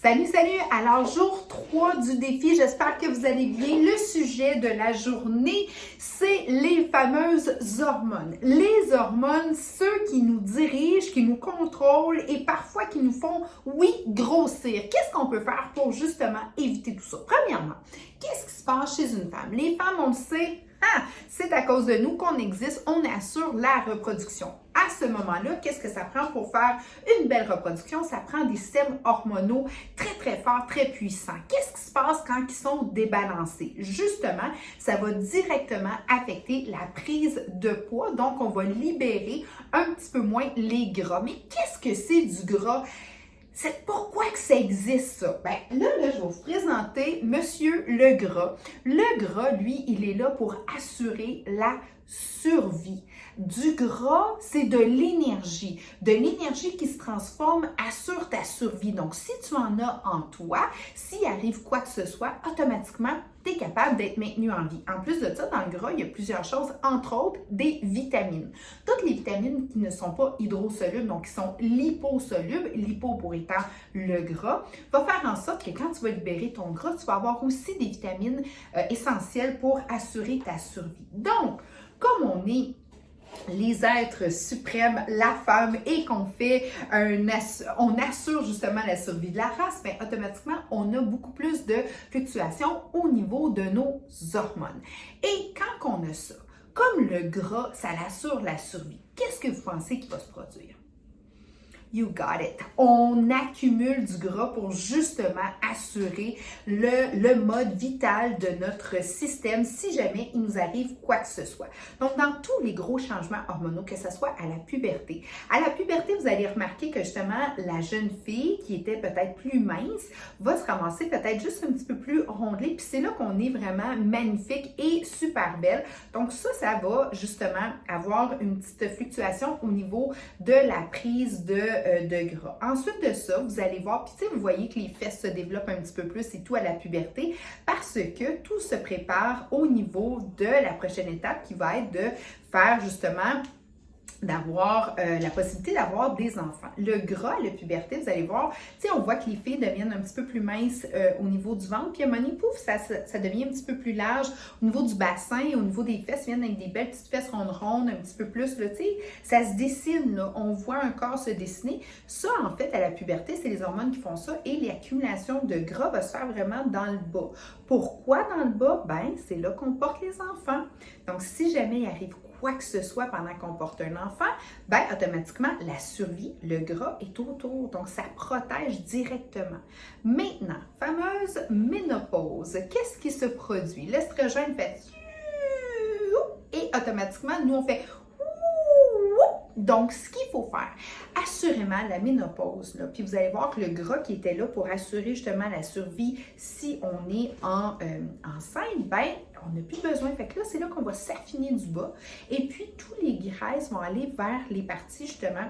Salut, salut! Alors, jour 3 du défi, j'espère que vous allez bien. Le sujet de la journée, c'est les fameuses hormones. Les hormones, ceux qui nous dirigent, qui nous contrôlent et parfois qui nous font, oui, grossir. Qu'est-ce qu'on peut faire pour justement éviter tout ça? Premièrement, qu'est-ce qui se passe chez une femme? Les femmes, on le sait, c'est à cause de nous qu'on existe, on assure la reproduction. À ce moment-là, qu'est-ce que ça prend pour faire une belle reproduction? Ça prend des systèmes hormonaux très forts, très puissants. Qu'est-ce qui se passe quand ils sont débalancés? Justement, ça va directement affecter la prise de poids, donc on va libérer un petit peu moins les gras. Mais qu'est-ce que c'est du gras? C'est pourquoi que ça existe, ça? Là, je vais vous présenter Monsieur le gras. Le gras, lui, il est là pour assurer la survie. Du gras, c'est de l'énergie. De l'énergie qui se transforme assure ta survie. Donc, si tu en as en toi, s'il arrive quoi que ce soit, automatiquement, tu es capable d'être maintenu en vie. En plus de ça, dans le gras, il y a plusieurs choses, entre autres, des vitamines. Toutes les vitamines qui ne sont pas hydrosolubles, donc qui sont liposolubles, lipo pour étant le gras, va faire en sorte que quand tu vas libérer ton gras, tu vas avoir aussi des vitamines essentielles pour assurer ta survie. Donc, comme on est les êtres suprêmes, la femme, et qu'on fait on assure justement la survie de la race, bien, automatiquement, on a beaucoup plus de fluctuations au niveau de nos hormones. Et quand on a ça, comme le gras, ça assure la survie, qu'est-ce que vous pensez qui va se produire? You got it. On accumule du gras pour justement assurer le mode vital de notre système si jamais il nous arrive quoi que ce soit. Donc, dans tous les gros changements hormonaux, que ce soit à la puberté. À la puberté, vous allez remarquer que justement, la jeune fille qui était peut-être plus mince va se ramasser peut-être juste un petit peu plus rondelée. Puis c'est là qu'on est vraiment magnifique et super belle. Donc, ça va justement avoir une petite fluctuation au niveau de la prise de gras. Ensuite de ça, vous allez voir, puis tu sais, vous voyez que les fesses se développent un petit peu plus et tout à la puberté parce que tout se prépare au niveau de la prochaine étape qui va être de faire justement d'avoir la possibilité d'avoir des enfants. Le gras, la puberté, vous allez voir, tu sais, on voit que les filles deviennent un petit peu plus minces au niveau du ventre, puis à un moment donné, pouf, ça devient un petit peu plus large au niveau du bassin, au niveau des fesses, viennent avec des belles petites fesses rondes, un petit peu plus, là, tu sais, ça se dessine, là, on voit un corps se dessiner. Ça, en fait, à la puberté, c'est les hormones qui font ça, et l'accumulation de gras va se faire vraiment dans le bas. Pourquoi dans le bas? Ben, c'est là qu'on porte les enfants. Donc, si jamais il arrive quoi que ce soit pendant qu'on porte un enfant, ben automatiquement, la survie, le gras est autour. Donc, ça protège directement. Maintenant, fameuse ménopause. Qu'est-ce qui se produit? L'estrogène fait et automatiquement, nous, on fait. Donc, ce qu'il faut faire, assurément, la ménopause, là, puis vous allez voir que le gras qui était là pour assurer justement la survie si on est enceinte, ben on n'a plus besoin. Fait que là, c'est là qu'on va s'affiner du bas. Et puis, tous les graisses vont aller vers les parties justement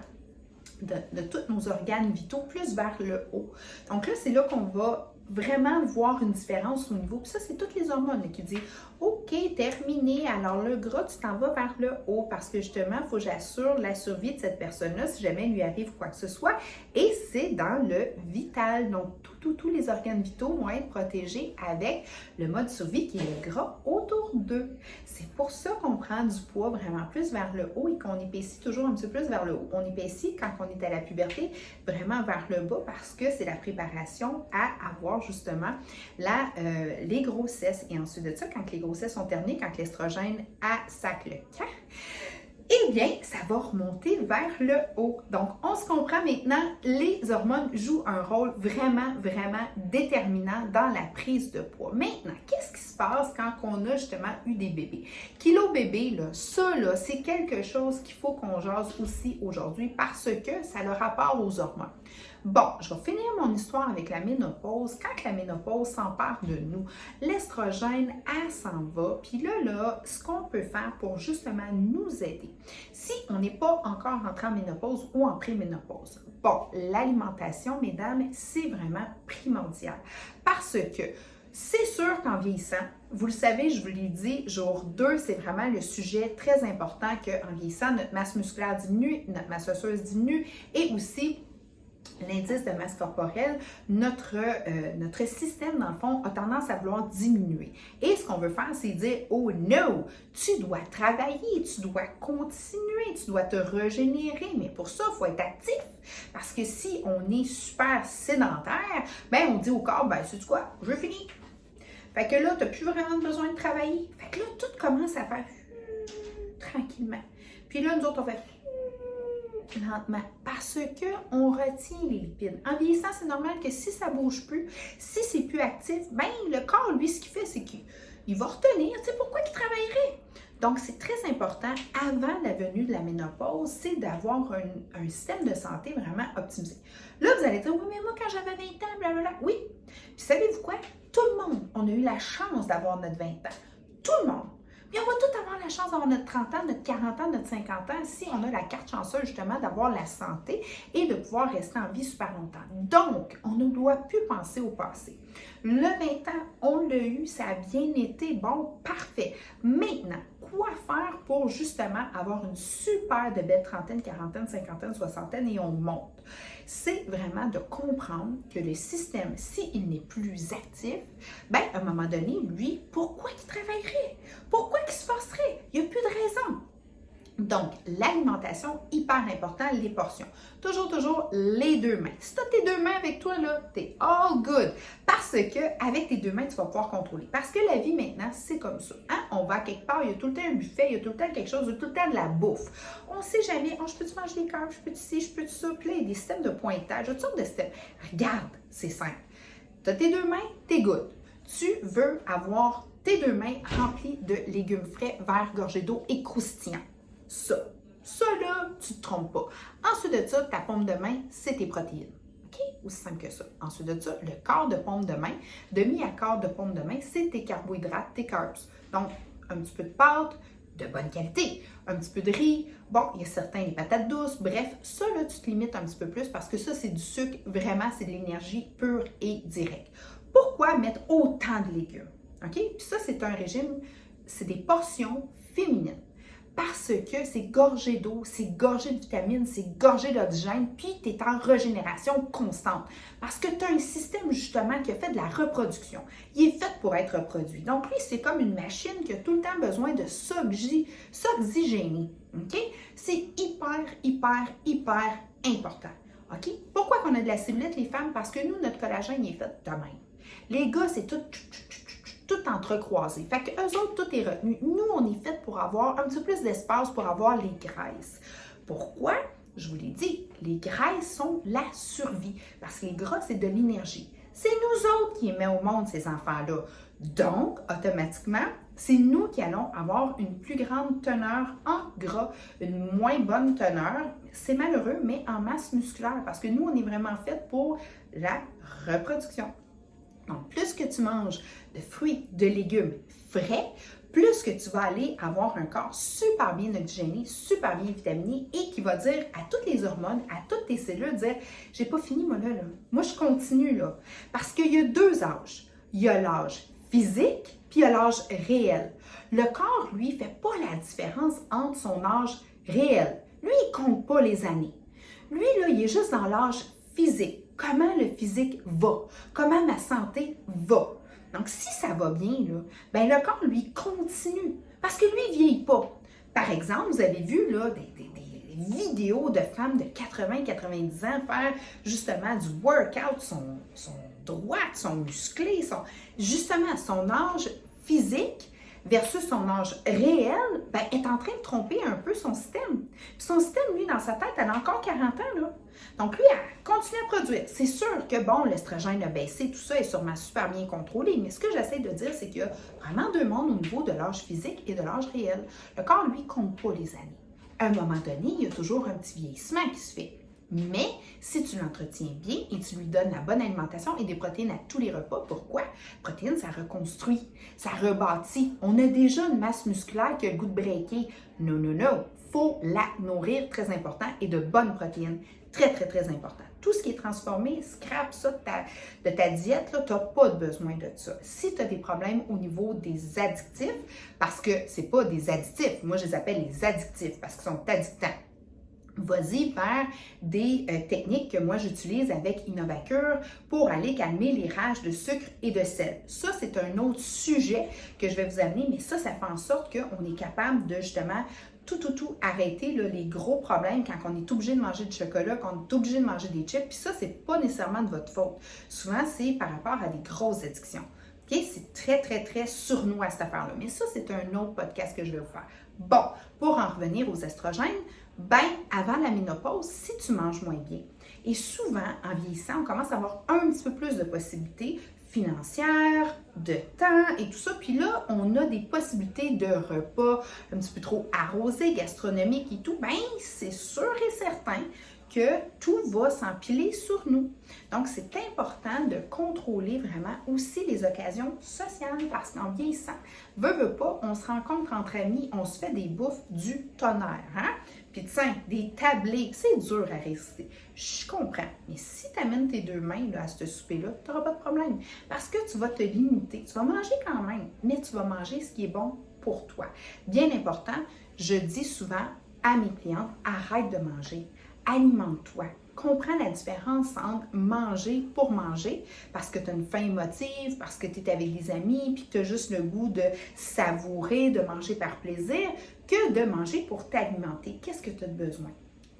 de tous nos organes vitaux, plus vers le haut. Donc là, c'est là qu'on va vraiment voir une différence au niveau. Puis ça, c'est toutes les hormones là, qui disent « OK, terminé, alors le gras, tu t'en vas vers le haut parce que justement, il faut que j'assure la survie de cette personne-là si jamais il lui arrive quoi que ce soit. » Et c'est dans le vital. Donc, tous les organes vitaux vont être protégés avec le mode survie qui est le gras autour d'eux. C'est pour ça qu'on prend du poids vraiment plus vers le haut et qu'on épaissit toujours un petit peu plus vers le haut. On épaissit quand on est à la puberté vraiment vers le bas parce que c'est la préparation à avoir justement les grossesses. Et ensuite de ça, quand les grossesses sont terminées, quand l'estrogène sac le camp, eh bien, ça va remonter vers le haut. Donc, on se comprend maintenant, les hormones jouent un rôle vraiment déterminant dans la prise de poids. Maintenant, qu'est-ce qui se passe quand on a justement eu des bébés? Kilo bébé, là, ça, là, c'est quelque chose qu'il faut qu'on jase aussi aujourd'hui parce que ça a le rapport aux hormones. Bon, je vais finir mon histoire avec la ménopause. Quand la ménopause s'empare de nous, l'estrogène, elle s'en va. Puis là, ce qu'on peut faire pour justement nous aider, si on n'est pas encore entré en ménopause ou en préménopause, bon, l'alimentation, mesdames, c'est vraiment primordial. Parce que c'est sûr qu'en vieillissant, vous le savez, je vous l'ai dit, jour 2, c'est vraiment le sujet très important qu'en vieillissant, notre masse musculaire diminue, notre masse osseuse diminue et aussi l'indice de masse corporelle, notre système, dans le fond, a tendance à vouloir diminuer. Et ce qu'on veut faire, c'est dire, oh no, tu dois travailler, tu dois continuer, tu dois te régénérer. Mais pour ça, il faut être actif. Parce que si on est super sédentaire, ben on dit au corps, ben sais-tu quoi, je finis. Fait que là, tu n'as plus vraiment besoin de travailler. Fait que là, tout commence à faire tranquillement. Puis là, nous autres, on fait lentement, parce qu'on retient les lipides. En vieillissant, c'est normal que si ça ne bouge plus, si c'est plus actif, ben le corps, lui, ce qu'il fait, c'est qu'il va retenir. Tu sais, pourquoi il travaillerait? Donc, c'est très important, avant la venue de la ménopause, c'est d'avoir un système de santé vraiment optimisé. Là, vous allez dire, oui, mais moi, quand j'avais 20 ans, blablabla, oui. Puis, savez-vous quoi? Tout le monde, on a eu la chance d'avoir notre 20 ans. Tout le monde. Puis on va tout avoir la chance d'avoir notre 30 ans, notre 40 ans, notre 50 ans si on a la carte chanceuse justement d'avoir la santé et de pouvoir rester en vie super longtemps. Donc, on ne doit plus penser au passé. Le 20 ans, on l'a eu, ça a bien été, bon, parfait. Maintenant, quoi faire pour justement avoir une super de belle trentaine, quarantaine, cinquantaine, soixantaine et on monte? C'est vraiment de comprendre que le système, s'il n'est plus actif, bien, à un moment donné, lui, pourquoi il travaillerait? Pourquoi il se forcerait? Il n'y a plus de raison. Donc, l'alimentation, hyper important, les portions. Toujours, les deux mains. Si tu as tes deux mains avec toi, là, t'es all good. Parce que avec tes deux mains, tu vas pouvoir contrôler. Parce que la vie, maintenant, c'est comme ça. Hein? On va quelque part, il y a tout le temps un buffet, il y a tout le temps quelque chose, il y a tout le temps de la bouffe. On ne sait jamais, oh, je peux-tu manger des carbs, je peux-tu ci, je peux-tu ça. Puis là, il y a des systèmes de pointage, toutes sortes de systèmes. Regarde, c'est simple. Tu as tes deux mains, t'es good. Tu veux avoir tes deux mains remplies de légumes frais, verts, gorgés d'eau et croustillants. Ça là, tu ne te trompes pas. Ensuite de ça, ta paume de main, c'est tes protéines. OK? Aussi simple que ça. Ensuite de ça, le quart de paume de main, demi à quart de paume de main, c'est tes carbohydrates, tes carbs. Donc, un petit peu de pâte, de bonne qualité, un petit peu de riz, bon, il y a certains, les patates douces, bref, ça là, tu te limites un petit peu plus parce que ça, c'est du sucre, vraiment, c'est de l'énergie pure et directe. Pourquoi mettre autant de légumes? OK? Puis ça, c'est un régime, c'est des portions féminines. Parce que c'est gorgé d'eau, c'est gorgé de vitamines, c'est gorgé d'oxygène, puis tu es en régénération constante. Parce que tu as un système justement qui a fait de la reproduction. Il est fait pour être reproduit. Donc lui, c'est comme une machine qui a tout le temps besoin de s'oxygéner. OK? C'est hyper important. OK? Pourquoi qu'on a de la cellulite, les femmes? Parce que nous, notre collagène il est fait de même. Les gars, c'est tout entrecroisé. Fait que eux autres, tout est retenu. Nous, on est fait pour avoir un petit peu plus d'espace pour avoir les graisses. Pourquoi? Je vous l'ai dit, les graisses sont la survie. Parce que les gras, c'est de l'énergie. C'est nous autres qui émettons au monde ces enfants-là. Donc, automatiquement, c'est nous qui allons avoir une plus grande teneur en gras, une moins bonne teneur. C'est malheureux, mais en masse musculaire. Parce que nous, on est vraiment fait pour la reproduction. Donc, plus que tu manges de fruits, de légumes frais, plus que tu vas aller avoir un corps super bien oxygéné, super bien vitaminé et qui va dire à toutes les hormones, à toutes tes cellules, dire « J'ai pas fini, moi, là. Moi, je continue, là. » Parce qu'il y a deux âges. Il y a l'âge physique, puis il y a l'âge réel. Le corps, lui, fait pas la différence entre son âge réel. Lui, il compte pas les années. Lui, là, il est juste dans l'âge physique. Comment le physique va, comment ma santé va. Donc, si ça va bien, là, ben le corps, lui, continue. Parce que lui, il ne vieillit pas. Par exemple, vous avez vu là, des vidéos de femmes de 80-90 ans faire justement du workout, sont droites, sont musclées, justement, son âge physique versus son âge réel, ben, est en train de tromper un peu son système. Puis son système, lui, dans sa tête, elle a encore 40 ans, là. Donc, lui, elle continue à produire. C'est sûr que, bon, l'estrogène a baissé, tout ça est sûrement super bien contrôlé, mais ce que j'essaie de dire, c'est qu'il y a vraiment deux mondes au niveau de l'âge physique et de l'âge réel. Le corps, lui, compte pas les années. À un moment donné, il y a toujours un petit vieillissement qui se fait. Mais si tu l'entretiens bien et tu lui donnes la bonne alimentation et des protéines à tous les repas, pourquoi? Protéines, ça reconstruit, ça rebâtit. On a déjà une masse musculaire qui a le goût de breaker. Non. Faut la nourrir, très important, et de bonnes protéines. Très important. Tout ce qui est transformé, scrape ça de ta diète, tu n'as pas besoin de ça. Si tu as des problèmes au niveau des addictifs, parce que ce n'est pas des additifs, moi je les appelle les addictifs parce qu'ils sont addictants. vas-y vers des techniques que moi j'utilise avec Innovacure pour aller calmer les rages de sucre et de sel. Ça, c'est un autre sujet que je vais vous amener, mais ça fait en sorte qu'on est capable de justement tout arrêter là, les gros problèmes quand on est obligé de manger du chocolat, quand on est obligé de manger des chips. Puis ça, c'est pas nécessairement de votre faute. Souvent, c'est par rapport à des grosses addictions. Okay? C'est très sournois cette affaire-là. Mais ça, c'est un autre podcast que je vais vous faire. Bon, pour en revenir aux estrogènes, ben, avant la ménopause, si tu manges moins bien, et souvent, en vieillissant, on commence à avoir un petit peu plus de possibilités financières, de temps et tout ça. Puis là, on a des possibilités de repas un petit peu trop arrosés, gastronomiques et tout. Ben, c'est sûr et certain que tout va s'empiler sur nous. Donc, c'est important de contrôler vraiment aussi les occasions sociales parce qu'en vieillissant, veut pas, on se rencontre entre amis, on se fait des bouffes du tonnerre, hein? Puis tiens, des tablés, c'est dur à résister. Je comprends, mais si tu amènes tes deux mains là, à ce souper-là, tu n'auras pas de problème parce que tu vas te limiter. Tu vas manger quand même, mais tu vas manger ce qui est bon pour toi. Bien important, je dis souvent à mes clientes, arrête de manger. Alimente-toi. Comprends la différence entre manger pour manger, parce que tu as une faim émotive, parce que tu es avec des amis, puis que tu as juste le goût de savourer, de manger par plaisir, que de manger pour t'alimenter. Qu'est-ce que tu as besoin?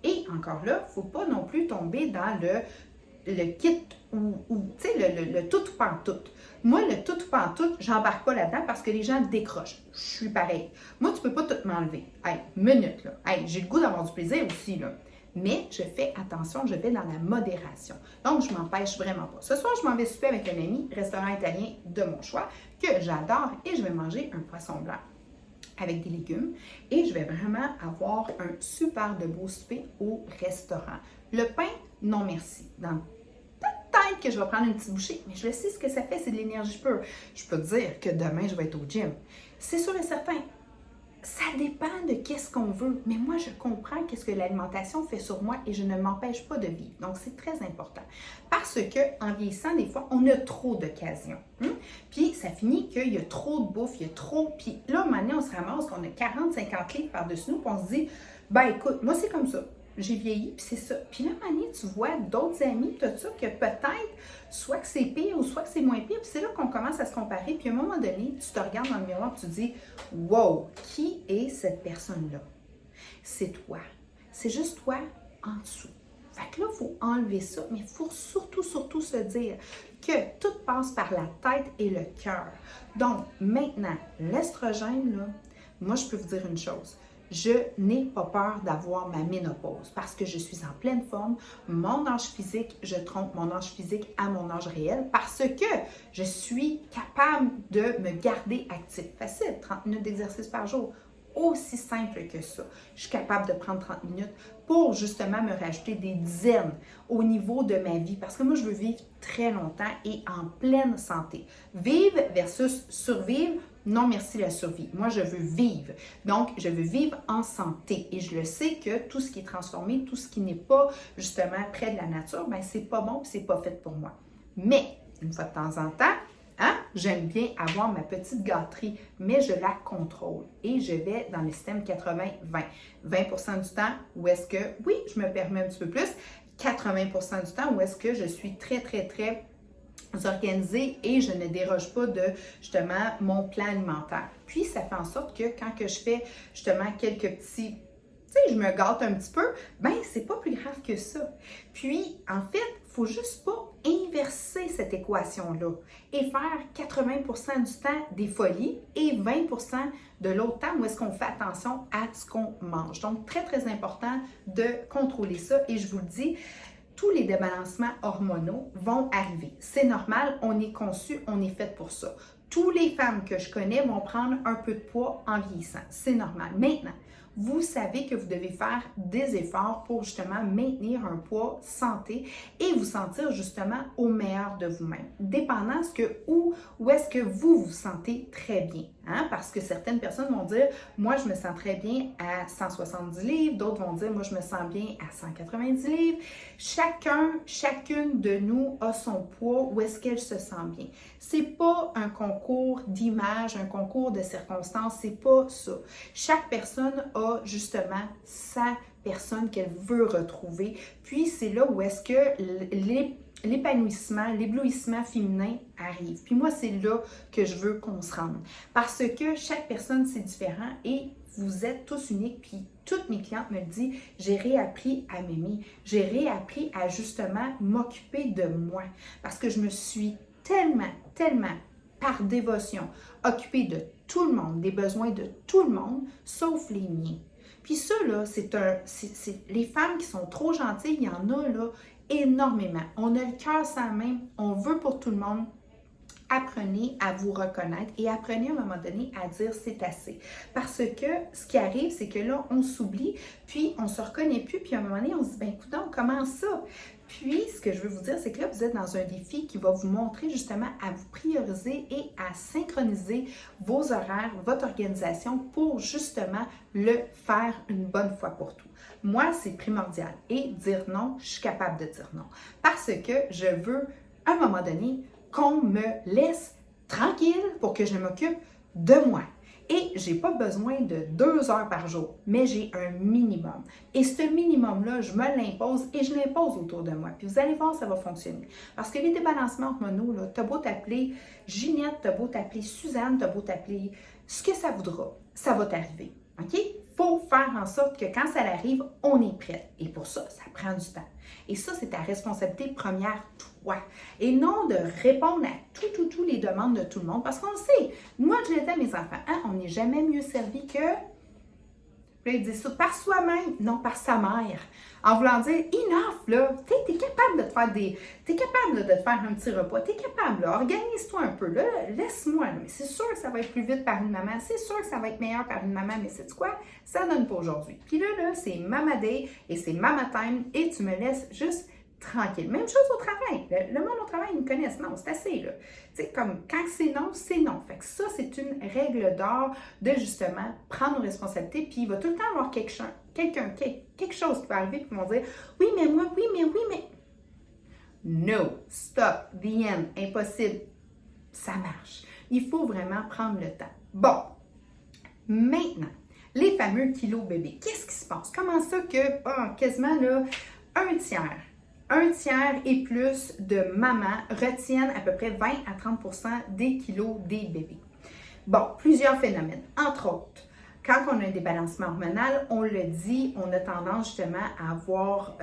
Et encore là, il ne faut pas non plus tomber dans le kit ou tu sais, le tout ou pas en tout. Moi, le tout ou pas en tout, j'embarque pas là-dedans parce que les gens décrochent. Je suis pareil. Moi, tu peux pas tout m'enlever. Hey, minute, là. Hey, j'ai le goût d'avoir du plaisir aussi, là. Mais je fais attention, je vais dans la modération. Donc, je m'empêche vraiment pas. Ce soir, je m'en vais souper avec un ami, restaurant italien de mon choix, que j'adore, et je vais manger un poisson blanc avec des légumes. Et je vais vraiment avoir un super de beau souper au restaurant. Le pain, non merci. Peut-être que je vais prendre une petite bouchée, mais je sais ce que ça fait, c'est de l'énergie pure. Je peux te dire que demain, je vais être au gym. C'est sûr et certain. Ça dépend de qu'est-ce qu'on veut, mais moi, je comprends qu'est-ce que l'alimentation fait sur moi et je ne m'empêche pas de vivre. Donc, c'est très important. Parce qu'en vieillissant, des fois, on a trop d'occasions. Puis, ça finit qu'il y a trop de bouffe, il y a trop... Puis là, à un moment donné, on se ramasse qu'on a 40-50 livres par-dessus nous, puis on se dit, ben écoute, moi, c'est comme ça. J'ai vieilli, puis c'est ça. Puis là, à un moment donné, tu vois d'autres amis, tout ça, que peut-être, soit que c'est pire ou soit que c'est moins pire. Puis c'est là qu'on commence à se comparer. Puis à un moment donné, tu te regardes dans le miroir et tu te dis, wow, qui est cette personne-là? C'est toi. C'est juste toi en dessous. Fait que là, il faut enlever ça, mais il faut surtout se dire que tout passe par la tête et le cœur. Donc, maintenant, l'estrogène, là, moi, je peux vous dire une chose. Je n'ai pas peur d'avoir ma ménopause parce que je suis en pleine forme. Mon âge physique, je trompe mon âge physique à mon âge réel parce que je suis capable de me garder actif. Facile, 30 minutes d'exercice par jour. Aussi simple que ça. Je suis capable de prendre 30 minutes pour justement me rajouter des dizaines au niveau de ma vie. Parce que moi, je veux vivre très longtemps et en pleine santé. Vivre versus survivre, non merci la survie. Moi, je veux vivre. Donc, je veux vivre en santé. Et je le sais que tout ce qui est transformé, tout ce qui n'est pas justement près de la nature, ben c'est pas bon et c'est pas fait pour moi. Mais, une fois de temps en temps, j'aime bien avoir ma petite gâterie, mais je la contrôle et je vais dans le système 80-20. 20% du temps où est-ce que, oui, je me permets un petit peu plus, 80% du temps où est-ce que je suis très organisée et je ne déroge pas de, justement, mon plan alimentaire. Puis, ça fait en sorte que quand que je fais, justement, quelques petits... Tu sais, je me gâte un petit peu, ben c'est pas plus grave que ça. Puis, en fait, il faut juste pas inverser cette équation-là et faire 80% du temps des folies et 20% de l'autre temps où est-ce qu'on fait attention à ce qu'on mange. Donc, très important de contrôler ça et je vous le dis, tous les débalancements hormonaux vont arriver. C'est normal, on est conçu, on est fait pour ça. Toutes les femmes que je connais vont prendre un peu de poids en vieillissant. C'est normal. Maintenant, vous savez que vous devez faire des efforts pour justement maintenir un poids santé et vous sentir justement au meilleur de vous-même, dépendant où est-ce que vous vous sentez très bien. Parce que certaines personnes vont dire, moi je me sens très bien à 170 livres, d'autres vont dire, moi je me sens bien à 190 livres. Chacune de nous a son poids, où est-ce qu'elle se sent bien. C'est pas un concours d'image, un concours de circonstances, c'est pas ça. Chaque personne a justement sa personne qu'elle veut retrouver. Puis c'est là où est-ce que l'épanouissement, l'éblouissement féminin arrive. Puis moi, c'est là que je veux qu'on se rende. Parce que chaque personne, c'est différent et vous êtes tous uniques. Puis toutes mes clientes me disent, j'ai réappris à m'aimer. J'ai réappris à justement m'occuper de moi. Parce que je me suis tellement, par dévotion, occupée de tout le monde, des besoins de tout le monde, sauf les miens. Puis ça, là, c'est les femmes qui sont trop gentilles, il y en a, là, énormément. On a le cœur sans main, on veut pour tout le monde. Apprenez à vous reconnaître et apprenez à un moment donné à dire c'est assez. Parce que ce qui arrive, c'est que là, on s'oublie, puis on ne se reconnaît plus, puis à un moment donné, on se dit, ben écoute, comment ça? Puis, ce que je veux vous dire, c'est que là, vous êtes dans un défi qui va vous montrer justement à vous prioriser et à synchroniser vos horaires, votre organisation pour justement le faire une bonne fois pour tout. Moi, c'est primordial. Et dire non, je suis capable de dire non. Parce que je veux, à un moment donné, qu'on me laisse tranquille pour que je m'occupe de moi. Et je n'ai pas besoin de 2 heures par jour, mais j'ai un minimum. Et ce minimum-là, je me l'impose et je l'impose autour de moi. Puis vous allez voir, ça va fonctionner. Parce que les débalancements hormonaux, tu as beau t'appeler Ginette, tu as beau t'appeler Suzanne, tu as beau t'appeler ce que ça voudra, ça va t'arriver. OK? Il faut faire en sorte que quand ça arrive, on est prêt. Et pour ça, ça prend du temps. Et ça, c'est ta responsabilité première, toi. Et non de répondre à tous les demandes de tout le monde. Parce qu'on le sait, moi, je l'ai dit à mes enfants, hein, on n'est jamais mieux servi que... Ils disent ça par soi-même, non par sa mère. En voulant dire, enough, là, t'es capable de te faire t'es capable là, de te faire un petit repas, t'es capable, là, organise-toi un peu, là, laisse-moi, là. Mais c'est sûr que ça va être plus vite par une maman, c'est sûr que ça va être meilleur par une maman, mais c'est quoi? Ça donne pas aujourd'hui. Puis là, c'est Mama Day et c'est Mama Time et tu me laisses juste tranquille. Même chose au travail. Le monde au travail, ils me connaissent. Non, c'est assez, là. Tu sais, comme quand c'est non, c'est non. Fait que ça, c'est une règle d'or de justement prendre nos responsabilités. Puis il va tout le temps avoir quelque chose qui va arriver, puis ils vont dire oui, mais moi, oui, mais. No, stop, the end, impossible. Ça marche. Il faut vraiment prendre le temps. Bon, maintenant, les fameux kilos bébés. Qu'est-ce qui se passe? Comment ça que quasiment là, un tiers et plus de mamans retiennent à peu près 20 à 30% des kilos des bébés. Bon, plusieurs phénomènes. Entre autres, quand on a un débalancement hormonal, on le dit, on a tendance justement à avoir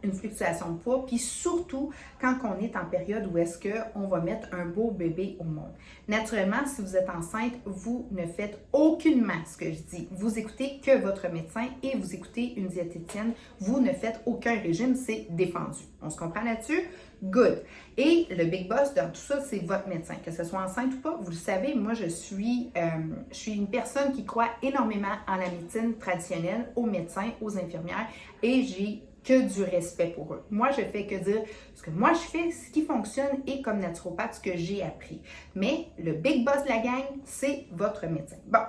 une fluctuation de poids, puis surtout quand on est en période où est-ce qu'on va mettre un beau bébé au monde. Naturellement, si vous êtes enceinte, vous ne faites aucunement ce que je dis. Vous écoutez que votre médecin et vous écoutez une diététicienne. Vous ne faites aucun régime, c'est défendu. On se comprend là-dessus? Good. Et le big boss dans tout ça, c'est votre médecin. Que ce soit enceinte ou pas, vous le savez, moi, je suis une personne qui croit énormément en la médecine traditionnelle, aux médecins, aux infirmières, et j'ai que du respect pour eux. Moi, je fais que dire ce que moi je fais, ce qui fonctionne et comme naturopathe, ce que j'ai appris. Mais le big boss de la gang, c'est votre médecin. Bon,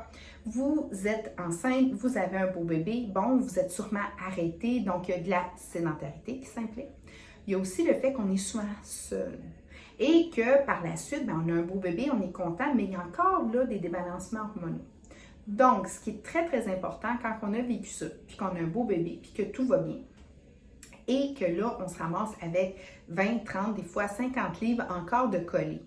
vous êtes enceinte, vous avez un beau bébé, bon, vous êtes sûrement arrêté, donc il y a de la sédentarité qui s'implique. Il y a aussi le fait qu'on est souvent seul. Et que par la suite, on a un beau bébé, on est content, mais il y a encore là des débalancements hormonaux. Donc, ce qui est très, très important quand on a vécu ça, puis qu'on a un beau bébé, puis que tout va bien, et que là, on se ramasse avec 20, 30, des fois 50 livres encore de collés.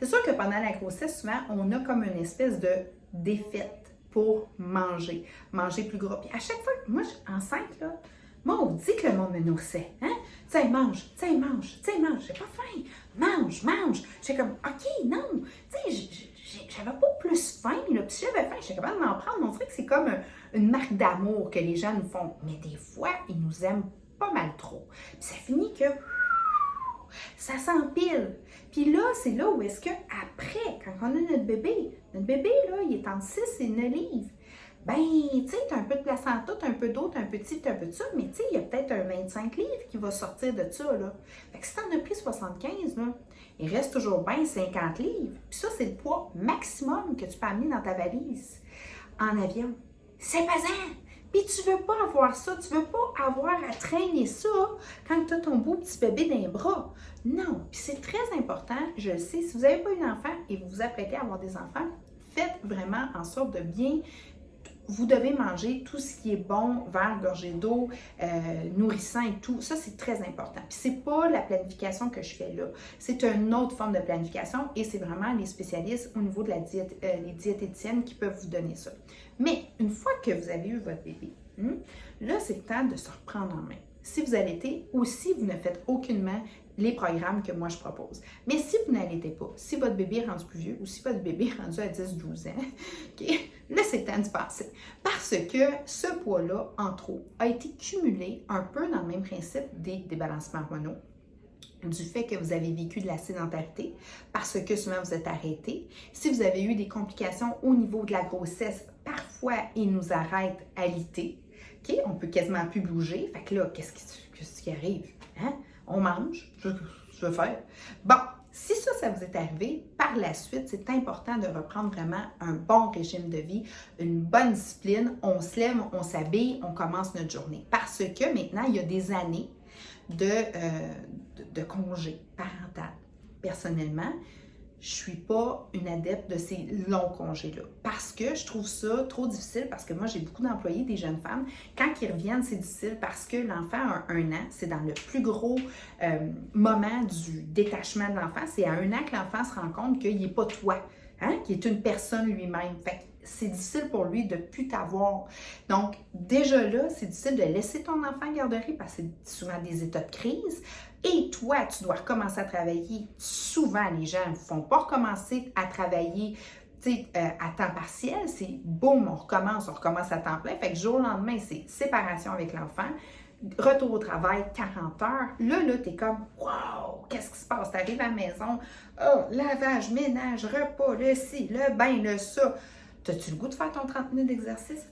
C'est sûr que pendant la grossesse, souvent, on a comme une espèce de défaite pour manger plus gras. Puis à chaque fois, moi, je suis enceinte, là, moi, on dit que le monde me nourrissait. Hein? Tiens, mange, j'ai pas faim. Mange. J'étais comme, OK, non. Tu sais, j'avais pas plus faim, là. Puis si j'avais faim, j'étais capable de m'en prendre. On dirait que c'est comme une marque d'amour que les gens nous font. Mais des fois, ils nous aiment pas mal trop. Puis ça finit que ça s'empile. Puis là, c'est là où est-ce que après, quand on a notre bébé, là, il est entre 6 et 9 livres. Ben, tu sais, t'as un peu de placenta, t'as un peu d'eau, t'as un peu de ci, t'as un peu de ça, mais tu sais, il y a peut-être un 25 livres qui va sortir de ça, là. Fait que si t'en as pris 75, là, il reste toujours bien 50 livres. Puis ça, c'est le poids maximum que tu peux amener dans ta valise en avion. C'est pesant! Puis tu veux pas avoir ça, tu veux pas avoir à traîner ça quand tu as ton beau petit bébé dans les bras. Non, puis c'est très important, je le sais, si vous n'avez pas eu d'enfant et vous vous apprêtez à avoir des enfants, faites vraiment en sorte de bien vous devez manger tout ce qui est bon, verre, gorgée d'eau, nourrissant et tout. Ça, c'est très important. Puis c'est pas la planification que je fais là. C'est une autre forme de planification et c'est vraiment les spécialistes au niveau de la diète, les diététiciennes qui peuvent vous donner ça. Mais une fois que vous avez eu votre bébé, là, c'est le temps de se reprendre en main. Si vous allaitez ou si vous ne faites aucunement les programmes que moi je propose. Mais si vous n'allaitez pas, si votre bébé est rendu plus vieux ou si votre bébé est rendu à 10-12 ans, okay, là c'est le temps d'y passer. Parce que ce poids-là, en trop, a été cumulé un peu dans le même principe des débalancements hormonaux, du fait que vous avez vécu de la sédentarité, parce que souvent vous êtes arrêté. Si vous avez eu des complications au niveau de la grossesse, parfois ils nous arrêtent à l'ité. Okay? On peut quasiment plus bouger. Fait que là, qu'est-ce qui arrive? Hein? On mange, je veux faire. Bon, si ça vous est arrivé, par la suite, c'est important de reprendre vraiment un bon régime de vie, une bonne discipline. On se lève, on s'habille, on commence notre journée. Parce que maintenant, il y a des années de congé parental. Personnellement, je ne suis pas une adepte de ces longs congés-là parce que je trouve ça trop difficile parce que moi, j'ai beaucoup d'employés, des jeunes femmes. Quand ils reviennent, c'est difficile parce que l'enfant a 1 an. C'est dans le plus gros moment du détachement de l'enfant. C'est à 1 an que l'enfant se rend compte qu'il n'est pas toi, hein, qu'il est une personne lui-même. Fait que c'est difficile pour lui de ne plus t'avoir. Donc, déjà là, c'est difficile de laisser ton enfant en garderie parce que c'est souvent des états de crise. Et toi, tu dois recommencer à travailler. Souvent, les gens ne font pas recommencer à travailler à temps partiel. C'est boum, on recommence à temps plein. Fait que jour au lendemain, c'est séparation avec l'enfant. Retour au travail, 40 heures. Là, tu es comme, wow, qu'est-ce qui se passe? Tu arrives à la maison, oh, lavage, ménage, repas, le ci, le bain, le ça. T'as-tu le goût de faire ton 30 minutes d'exercice?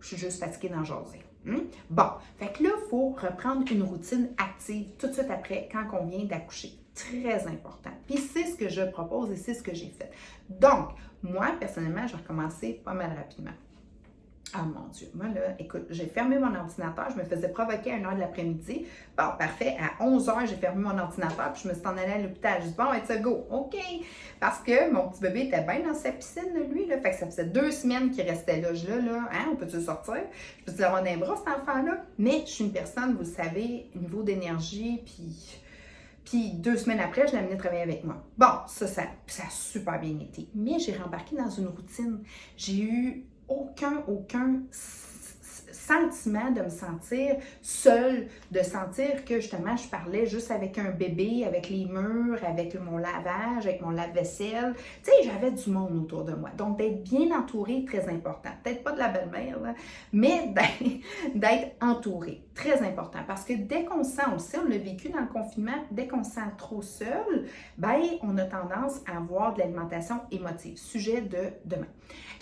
Je suis juste fatiguée d'en jaser. Bon, fait que là, il faut reprendre une routine active tout de suite après quand on vient d'accoucher. Très important. Puis c'est ce que je propose et c'est ce que j'ai fait. Donc, moi, personnellement, j'ai recommencé pas mal rapidement. Ah mon Dieu, moi là, écoute, j'ai fermé mon ordinateur, je me faisais provoquer à 1h de l'après-midi. Bon, parfait, à 11h, j'ai fermé mon ordinateur, puis je me suis en allée à l'hôpital. Je dis, bon, it's a go, OK. Parce que mon petit bébé était bien dans sa piscine, lui, là. Fait que ça faisait 2 semaines qu'il restait là. Hein, on peut-tu sortir? Je peux-tu avoir un bras, cet enfant-là? Mais je suis une personne, vous le savez, niveau d'énergie, puis 2 semaines après, je l'ai amené travailler avec moi. Bon, ça a super bien été. Mais j'ai rembarqué dans une routine. J'ai eu aucun sentiment de me sentir seule, de sentir que justement je parlais juste avec un bébé, avec les murs, avec mon lavage, avec mon lave-vaisselle. Tu sais, j'avais du monde autour de moi. Donc, d'être bien entourée, très important. Peut-être pas de la belle-mère, là, mais d'être entourée. Très important. Parce que dès qu'on se sent, on le sait, on l'a vécu dans le confinement, dès qu'on se sent trop seul, ben, on a tendance à avoir de l'alimentation émotive. Sujet de demain.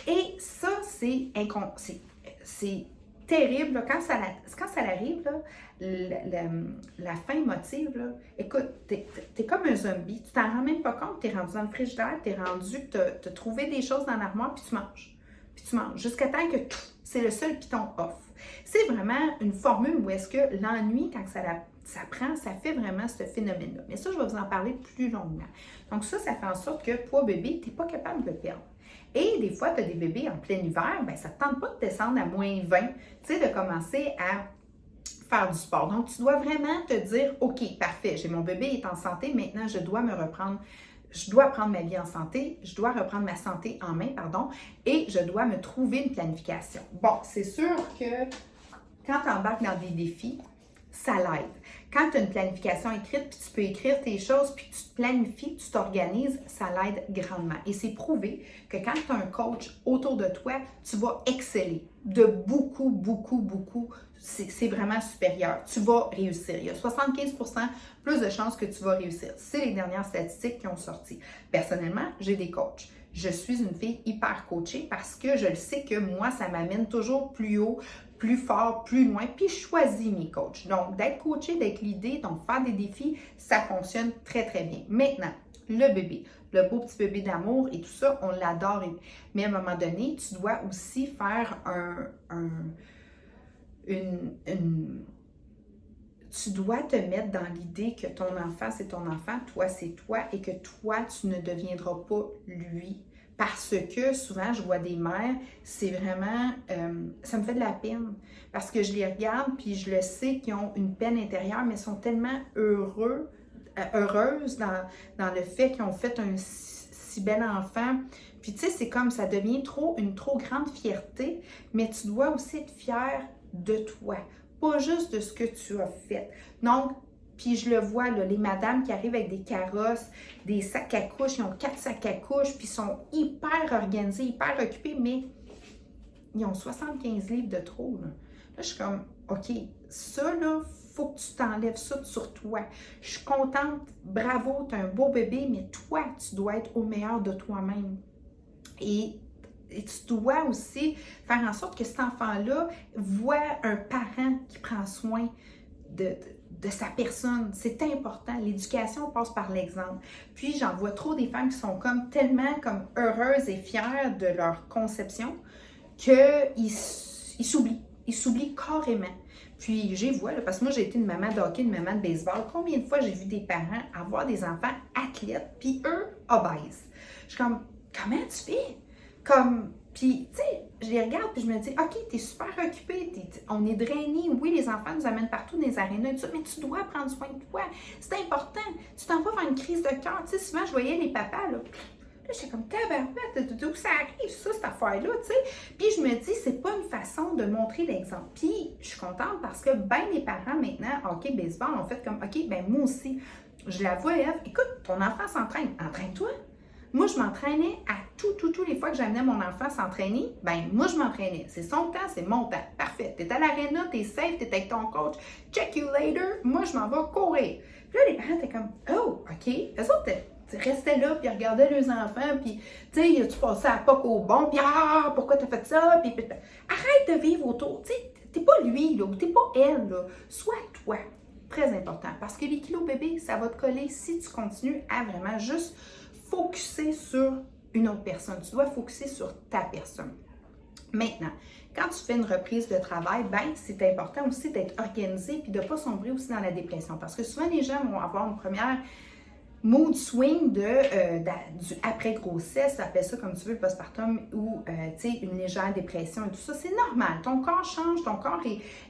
Et ça, c'est terrible. Là. Quand ça arrive, là, la faim émotive, là, écoute, t'es comme un zombie. Tu t'en rends même pas compte. T'es rendu dans le frigidaire, t'es rendu que t'as trouvé des choses dans l'armoire, puis tu manges. Jusqu'à temps que c'est le seul piton off. C'est vraiment une formule où est-ce que l'ennui, quand ça prend, ça fait vraiment ce phénomène-là. Mais ça, je vais vous en parler plus longuement. Donc ça fait en sorte que poids bébé, t'es pas capable de le perdre. Et des fois, tu as des bébés en plein hiver, ben, ça ne te tente pas de descendre à moins 20, tu sais, de commencer à faire du sport. Donc, tu dois vraiment te dire, OK, parfait, j'ai mon bébé, il est en santé, maintenant, je dois prendre ma vie en santé, je dois reprendre ma santé en main, et je dois me trouver une planification. Bon, c'est sûr que quand tu embarques dans des défis, ça l'aide. Quand tu as une planification écrite, puis tu peux écrire tes choses, puis tu te planifies, tu t'organises, ça l'aide grandement. Et c'est prouvé que quand tu as un coach autour de toi, tu vas exceller de beaucoup. C'est vraiment supérieur. Tu vas réussir. Il y a 75% plus de chances que tu vas réussir. C'est les dernières statistiques qui ont sorti. Personnellement, j'ai des coachs. Je suis une fille hyper coachée parce que je le sais que moi, ça m'amène toujours plus haut, plus fort, plus loin, puis je choisis mes coachs. Donc, d'être coaché, d'être l'idée, donc faire des défis, ça fonctionne très, très bien. Maintenant, le bébé, le beau petit bébé d'amour et tout ça, on l'adore. Mais à un moment donné, tu dois aussi faire tu dois te mettre dans l'idée que ton enfant, c'est ton enfant, toi, c'est toi, et que toi, tu ne deviendras pas lui. Parce que souvent, je vois des mères, c'est vraiment, ça me fait de la peine. Parce que je les regarde, puis je le sais qu'ils ont une peine intérieure, mais sont tellement heureuses dans le fait qu'ils ont fait un si bel enfant. Puis tu sais, c'est comme ça devient une trop grande fierté, mais tu dois aussi être fier de toi, pas juste de ce que tu as fait. Donc, puis je le vois, là, les madames qui arrivent avec des carrosses, des sacs à couches, ils ont 4 sacs à couches, puis ils sont hyper organisés, hyper occupés, mais ils ont 75 livres de trop. Là, je suis comme, OK, ça, là, faut que tu t'enlèves ça sur toi. Je suis contente, bravo, tu as un beau bébé, mais toi, tu dois être au meilleur de toi-même. Et tu dois aussi faire en sorte que cet enfant-là voit un parent qui prend soin de sa personne. C'est important. L'éducation passe par l'exemple. Puis, j'en vois trop des femmes qui sont tellement heureuses et fières de leur conception qu'ils s'oublient. Ils s'oublient carrément. Puis, j'y vois, là, parce que moi, j'ai été une maman de hockey, une maman de baseball. Combien de fois j'ai vu des parents avoir des enfants athlètes, puis eux, obèses. Je suis comme, comment tu fais? Puis, tu sais, je les regarde puis je me dis, OK, t'es super occupée, on est drainé. Oui, les enfants nous amènent partout dans les arénas et tout ça, mais tu dois prendre soin de toi. C'est important. Tu t'en vas faire une crise de cœur. Tu sais, souvent, je voyais les papas, là j'étais comme, tabarouette, d'où ça arrive, ça, cette affaire-là, tu sais. Puis je me dis, c'est pas une façon de montrer l'exemple. Puis je suis contente parce que ben les parents maintenant, hockey, baseball, ont fait comme, OK, ben moi aussi. Je la vois, Ève, écoute, ton enfant s'entraîne, entraîne-toi. Moi, je m'entraînais à tous les fois que j'amenais mon enfant s'entraîner, ben moi, je m'entraînais. C'est son temps, c'est mon temps. Parfait. T'es à l'aréna, t'es safe, t'es avec ton coach. Check you later. Moi, je m'en vais courir. Puis là, les parents étaient comme, oh, OK. Eux autres, restaient là, puis regardaient leurs enfants, puis, tu sais, tu passais à pas qu'au bon, puis, ah, pourquoi t'as fait ça? Puis, arrête de vivre autour. Tu sais, t'es pas lui, là, ou t'es pas elle, là. Sois toi. Très important. Parce que les kilos bébés, ça va te coller si tu continues à vraiment juste focuser sur une autre personne. Tu dois focuser sur ta personne. Maintenant, quand tu fais une reprise de travail, ben c'est important aussi d'être organisé puis de ne pas sombrer aussi dans la dépression. Parce que souvent, les gens vont avoir une première mood swing du après-grossesse, appelle ça comme tu veux, le postpartum, ou une légère dépression et tout ça. C'est normal. Ton corps change, ton corps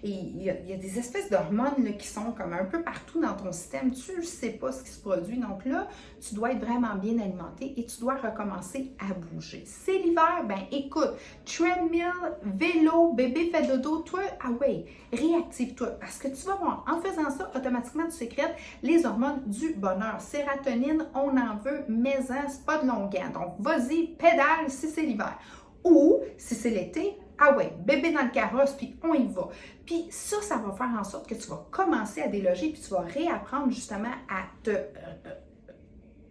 il y a des espèces d'hormones là, qui sont comme un peu partout dans ton système. Tu ne sais pas ce qui se produit. Donc là, tu dois être vraiment bien alimenté et tu dois recommencer à bouger. C'est l'hiver, ben écoute, treadmill, vélo, bébé fait dodo, toi, ah ouais, réactive-toi. Parce que tu vas voir, en faisant ça, automatiquement, tu sécrètes les hormones du bonheur. Sérotonine, on en veut, mais c'est pas de longueur. Donc, vas-y, pédale si c'est l'hiver. Ou, si c'est l'été, ah ouais, bébé dans le carrosse, puis on y va. Puis ça va faire en sorte que tu vas commencer à déloger, puis tu vas réapprendre justement à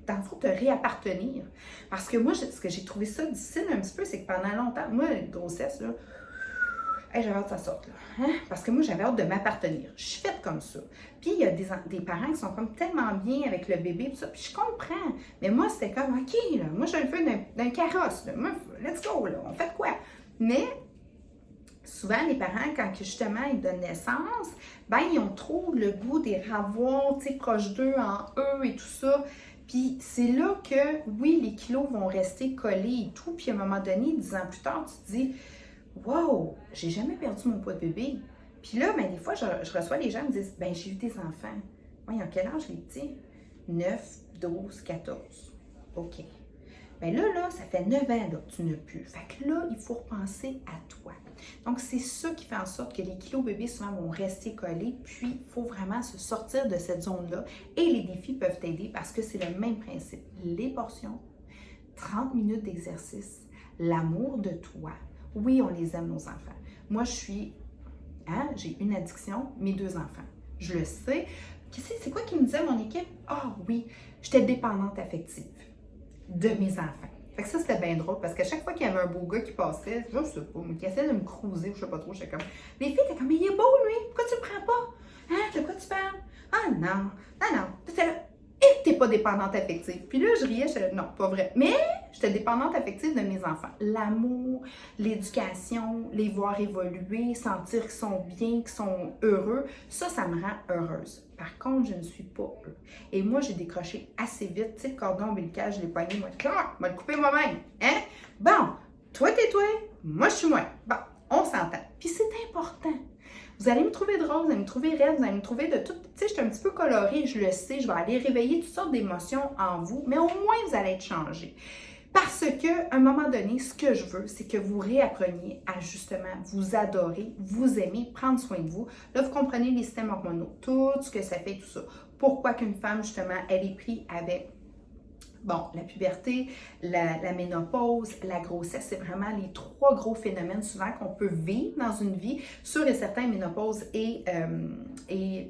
dans le fond, te réappartenir. Parce que moi, ce que j'ai trouvé ça difficile un petit peu, c'est que pendant longtemps, moi, une grossesse, là, hey, j'avais hâte que ça sorte, là. Hein? Parce que moi, j'avais hâte de m'appartenir. Je suis faite comme ça. Puis, il y a des parents qui sont comme tellement bien avec le bébé, tout ça. Puis, je comprends. Mais moi, c'était comme, OK, là, moi, je le fais d'un carrosse. Là. Moi, let's go, là. On fait quoi? Mais, souvent, les parents, quand justement ils donnent naissance, ben, ils ont trop le goût des ravoirs, tu sais, proches d'eux, en eux et tout ça. Puis c'est là que, oui, les kilos vont rester collés et tout. Puis à un moment donné, 10 ans plus tard, tu te dis, wow, j'ai jamais perdu mon poids de bébé. Puis là, ben, des fois, je reçois les gens qui me disent, ben, j'ai eu des enfants. Oui, en quel âge les petits? 9, 12, 14. OK. Ben là, ça fait 9 ans là, que tu n'as plus. Fait que là, il faut repenser à toi. Donc, c'est ça qui fait en sorte que les kilos bébés souvent vont rester collés. Puis, il faut vraiment se sortir de cette zone-là. Et les défis peuvent t'aider parce que c'est le même principe. Les portions, 30 minutes d'exercice, l'amour de toi. Oui, on les aime, nos enfants. Moi, j'ai une addiction, mes 2 enfants. Je le sais. C'est quoi qui me disait mon équipe? Ah oui, j'étais dépendante affective de mes enfants. Fait que ça, c'était bien drôle parce qu'à chaque fois qu'il y avait un beau gars qui passait, je sais pas, mais qui essayait de me cruiser, je sais pas trop, j'étais comme. Les filles étaient comme, mais il est beau, lui, pourquoi tu le prends pas? Hein, de quoi tu parles? Ah non, non. C'était là, et t'es pas dépendante affective. Puis là, je riais, je disais, non, pas vrai. Mais j'étais dépendante affective de mes enfants. L'amour, l'éducation, les voir évoluer, sentir qu'ils sont bien, qu'ils sont heureux, ça me rend heureuse. Par contre, je ne suis pas eux. Et moi, j'ai décroché assez vite. Tu sais, le cordon ombilical, je l'ai poigné, moi, le couper moi-même. Hein? Bon, toi, t'es toi, moi, je suis moi. Bon, on s'entend. Puis c'est important. Vous allez me trouver drôle, vous allez me trouver raide, vous allez me trouver de tout. Tu sais, je suis un petit peu colorée, je le sais, je vais aller réveiller toutes sortes d'émotions en vous, mais au moins, vous allez être changé. Parce que, à un moment donné, ce que je veux, c'est que vous réappreniez à justement vous adorer, vous aimer, prendre soin de vous. Là, vous comprenez les systèmes hormonaux, tout ce que ça fait, tout ça. Pourquoi qu'une femme, justement, elle est prise avec, bon, la puberté, la ménopause, la grossesse, c'est vraiment les trois gros phénomènes souvent qu'on peut vivre dans une vie. Sûr et certain, ménopause et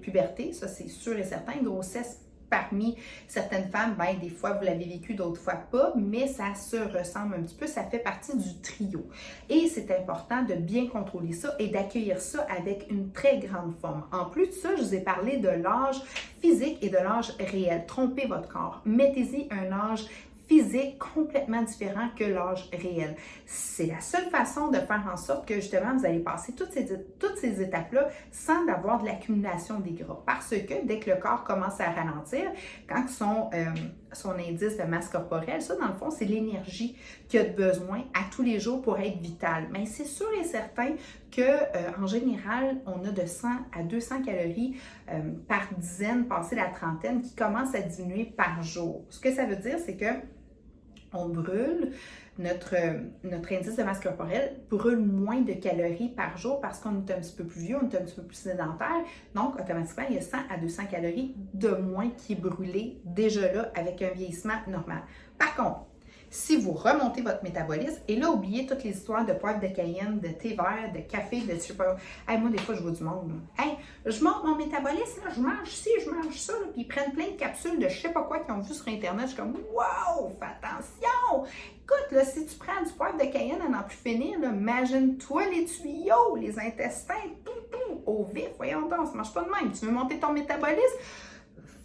puberté, ça c'est sûr et certain. Grossesse, parmi certaines femmes, bien, des fois, vous l'avez vécu, d'autres fois pas, mais ça se ressemble un petit peu, ça fait partie du trio. Et c'est important de bien contrôler ça et d'accueillir ça avec une très grande forme. En plus de ça, je vous ai parlé de l'âge physique et de l'âge réel. Trompez votre corps. Mettez-y un âge physique complètement différent que l'âge réel. C'est la seule façon de faire en sorte que justement vous allez passer toutes ces étapes-là sans avoir de l'accumulation des gras. Parce que dès que le corps commence à ralentir, quand son indice de masse corporelle, ça dans le fond c'est l'énergie qu'il a besoin à tous les jours pour être vital. Mais c'est sûr et certain que en général, on a de 100 à 200 calories par dizaine, passé la trentaine, qui commencent à diminuer par jour. Ce que ça veut dire, c'est que on brûle, notre indice de masse corporelle brûle moins de calories par jour parce qu'on est un petit peu plus vieux, on est un petit peu plus sédentaire. Donc, automatiquement, il y a 100 à 200 calories de moins qui est brûlé déjà là avec un vieillissement normal. Par contre, si vous remontez votre métabolisme, et là, oubliez toutes les histoires de poivre de cayenne, de thé vert, de café, de je sais pas. Hey, moi, des fois, je vois du monde. Là. Hey, je monte mon métabolisme, là, je mange ci, je mange ça, là, puis ils prennent plein de capsules de je sais pas quoi qu'ils ont vu sur Internet. Je suis comme, wow, fais attention! Écoute, là, si tu prends du poivre de cayenne à n'en plus finir, imagine-toi les tuyaux, les intestins, tout, au vif. Voyons donc, ça marche pas de même. Tu veux monter ton métabolisme?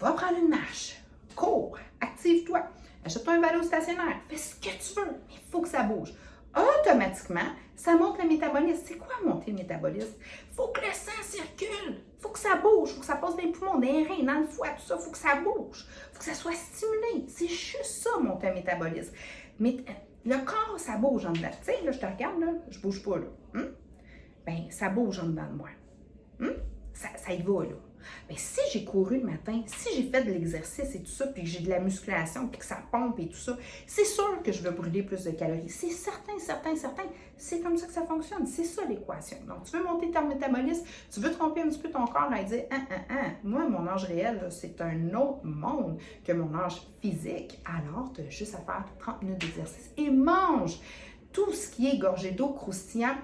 Va prendre une marche. Cours, active-toi. Achète-toi un vélo stationnaire, fais ce que tu veux, mais il faut que ça bouge. Automatiquement, ça monte le métabolisme. C'est quoi monter le métabolisme? Il faut que le sang circule, il faut que ça bouge, il faut que ça passe dans les poumons, dans les reins, dans le foie, tout ça, il faut que ça bouge, il faut que ça soit stimulé. C'est juste ça, monter le métabolisme. Mais le corps, ça bouge en dedans. Tu sais, là, je te regarde, là, je bouge pas, là. Ben, ça bouge en dedans de moi. Ça y va, là. Mais si j'ai couru le matin, si j'ai fait de l'exercice et tout ça, puis que j'ai de la musculation, puis que ça pompe et tout ça, c'est sûr que je vais brûler plus de calories. C'est certain. C'est comme ça que ça fonctionne. C'est ça l'équation. Donc, tu veux monter ton métabolisme, tu veux tromper un petit peu ton corps et dire, moi, mon âge réel, là, c'est un autre monde que mon âge physique. Alors, tu as juste à faire 30 minutes d'exercice et mange tout ce qui est gorgé d'eau croustillant,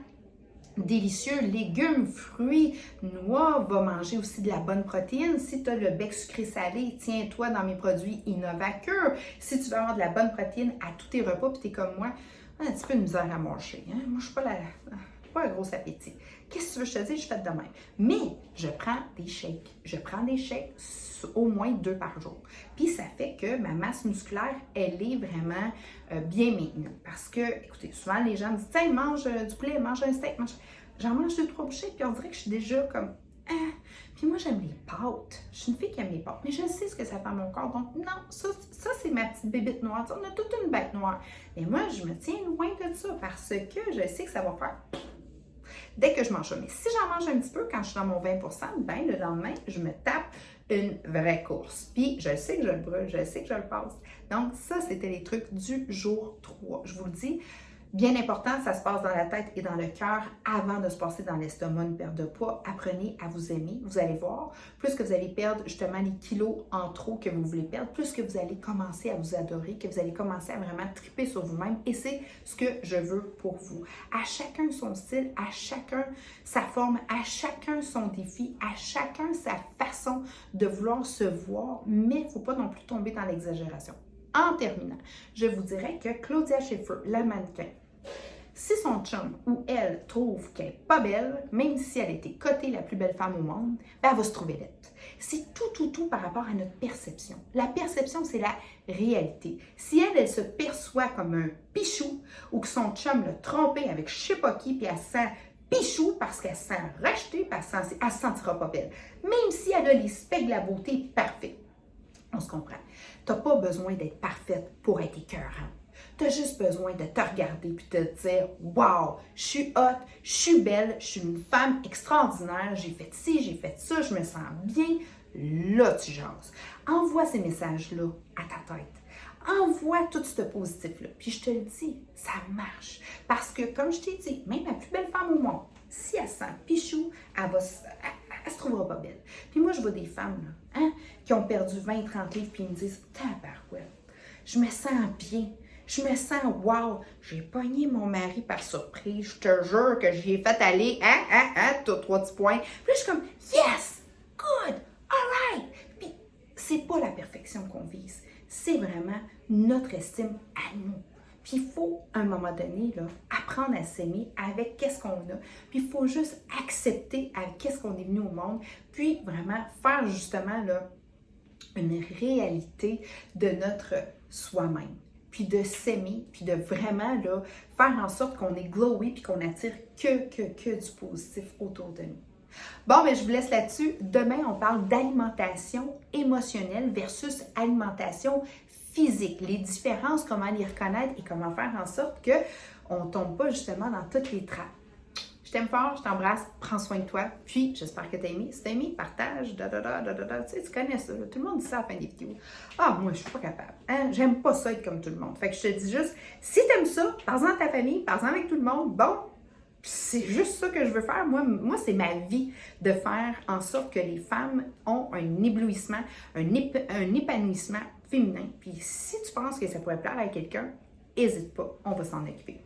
délicieux, légumes, fruits, noix, va manger aussi de la bonne protéine. Si tu as le bec sucré salé, tiens-toi dans mes produits Innovacure. Si tu veux avoir de la bonne protéine à tous tes repas, puis tu es comme moi, un petit peu de misère à manger. Hein? Moi, je suis pas un gros appétit. Qu'est-ce que tu veux que je te dise? Je fais de même. Mais je prends des shakes. Je prends des shakes au moins 2 par jour. Puis ça fait que ma masse musculaire, elle est vraiment bien maintenue. Parce que, écoutez, souvent les gens me disent, tiens, mange du poulet, mange un steak, mange. J'en mange 2-3 bouchées, puis on dirait que je suis déjà comme, Puis moi, j'aime les pâtes. Je suis une fille qui aime les pâtes, mais je sais ce que ça fait à mon corps. Donc, non, ça c'est ma petite bébite noire. On a toute une bête noire. Mais moi, je me tiens loin de ça parce que je sais que ça va faire dès que je mange ça. Mais si j'en mange un petit peu quand je suis dans mon 20%, ben le lendemain, je me tape une vraie course. Puis, je sais que je le brûle, je sais que je le passe. Donc, ça, c'était les trucs du jour 3. Je vous le dis, bien important, ça se passe dans la tête et dans le cœur avant de se passer dans l'estomac, une perte de poids. Apprenez à vous aimer. Vous allez voir, plus que vous allez perdre justement les kilos en trop que vous voulez perdre, plus que vous allez commencer à vous adorer, que vous allez commencer à vraiment triper sur vous-même. Et c'est ce que je veux pour vous. À chacun son style, à chacun sa forme, à chacun son défi, à chacun sa façon de vouloir se voir, mais il ne faut pas non plus tomber dans l'exagération. En terminant, je vous dirais que Claudia Schiffer, la mannequin, si son chum ou elle trouve qu'elle n'est pas belle, même si elle a été cotée la plus belle femme au monde, ben elle va se trouver belle. C'est tout par rapport à notre perception. La perception, c'est la réalité. Si elle se perçoit comme un pichou ou que son chum l'a trompé avec je sais pas qui, puis elle se sent pichou parce qu'elle se sent rejetée, puis elle se sentira pas belle. Même si elle a les specs de la beauté parfaits. On se comprend. Tu n'as pas besoin d'être parfaite pour être écœurante. Tu as juste besoin de te regarder puis de te dire « Wow, je suis hot, je suis belle, je suis une femme extraordinaire, j'ai fait ci, j'ai fait ça, je me sens bien. » Là, tu jases. Envoie ces messages-là à ta tête. Envoie tout ce positif-là. Puis je te le dis, ça marche. Parce que, comme je t'ai dit, même la plus belle femme au monde, si elle sent pichou, elle se trouvera pas belle. Puis moi, je vois des femmes là, qui ont perdu 20, 30 livres, puis ils me disent « Tabarouette, je me sens bien. Je me sens wow. J'ai pogné mon mari par surprise. Je te jure que j'y ai fait aller, tout 3 petits points. Puis là, je suis comme yes, good, all right. Puis c'est pas la perfection qu'on vise. C'est vraiment notre estime à nous. Puis il faut, à un moment donné, là, apprendre à s'aimer avec qu'est-ce qu'on a. Puis il faut juste accepter avec qu'est-ce qu'on est venu au monde. Puis vraiment faire justement là, une réalité de notre soi-même. Puis de s'aimer, puis de vraiment là, faire en sorte qu'on est glowy, puis qu'on attire que du positif autour de nous. Bon, mais je vous laisse là-dessus. Demain, on parle d'alimentation émotionnelle versus alimentation physique. Les différences, comment les reconnaître et comment faire en sorte qu'on ne tombe pas justement dans toutes les trappes. Je t'aime fort, je t'embrasse, prends soin de toi, puis j'espère que t'as aimé. Si t'as aimé, partage, tu sais, tu connais ça, là. Tout le monde dit ça à la fin des vidéos. Ah, moi, je suis pas capable, j'aime pas ça être comme tout le monde. Fait que je te dis juste, si t'aimes ça, parle-en à ta famille, parle-en avec tout le monde, bon, c'est juste ça que je veux faire. Moi c'est ma vie de faire en sorte que les femmes ont un éblouissement, un épanouissement féminin. Puis si tu penses que ça pourrait plaire à quelqu'un, n'hésite pas, on va s'en occuper.